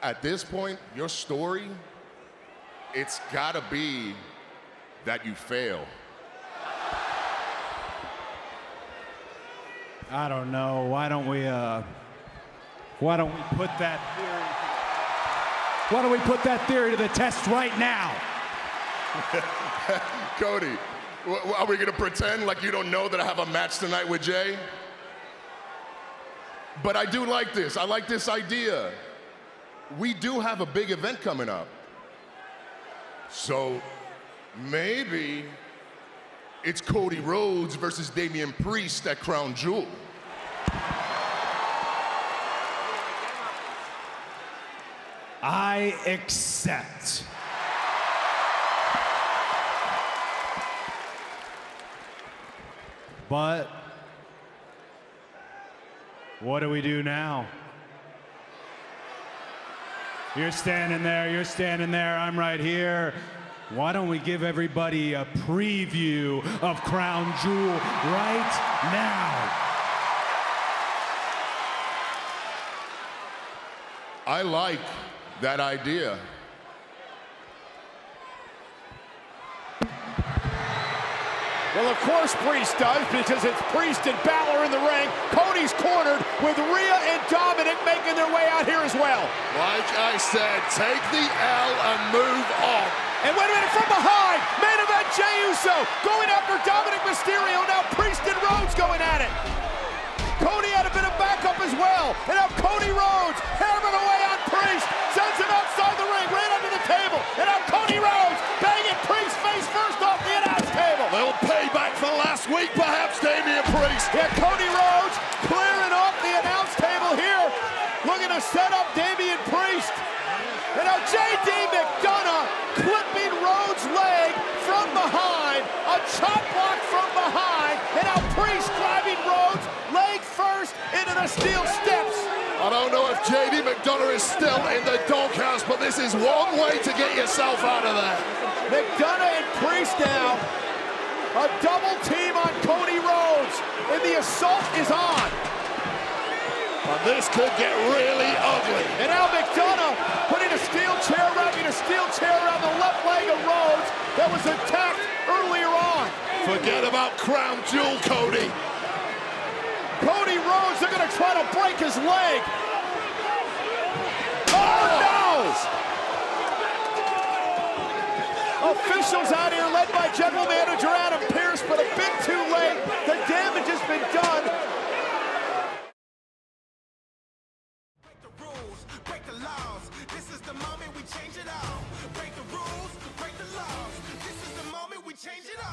at this point, your story, it's gotta be that you fail. I don't know. Why don't we put that theory? Why don't we put that theory to the test right now? Cody, are we gonna pretend like you don't know that I have a match tonight with Jay? But I do like this. I like this idea. We do have a big event coming up. So maybe it's Cody Rhodes versus Damian Priest at Crown Jewel. I accept. But what do we do now? You're standing there, I'm right here. Why don't we give everybody a preview of Crown Jewel right now? I like that idea. Well, of course Priest does, because it's Priest and Balor in the ring. Cody's cornered with Rhea and Dominic making their way out here as well. Like I said, take the L and move on. And wait a minute, from behind, main event Jey Uso going after Dominic Mysterio. Now Priest and Rhodes going at it. Cody had a bit of backup as well. And now Cody Rhodes hammering away on Priest. Sends him outside the ring, right under the table. And now Cody Rhodes banging Priest face first off the announce table. Little payback for last week, perhaps, Damian Priest. Yeah, Cody Rhodes clearing off the announce table here. Looking to set up Damian Priest. And now JD McDonagh clipping Rhodes' leg from behind. A chop block from behind. And now Priest driving Rhodes leg first into the steel steps. I don't know if JD McDonagh is still in the doghouse, but this is one way to get yourself out of there. McDonagh and Priest now. A double team on Cody Rhodes. And the assault is on. And this could get really ugly. And now McDonagh putting a steel chair around the left leg of Rhodes that was attacked earlier on. Forget about Crown Jewel, Cody. Cody Rhodes, they're gonna try to break his leg. Oh no! Officials out here led by General Manager Adam Pearce, but a bit too late. The damage has been done. Break the rules, break the laws. This is the moment we change it all. Break the rules, break the laws. This is the moment we change it all.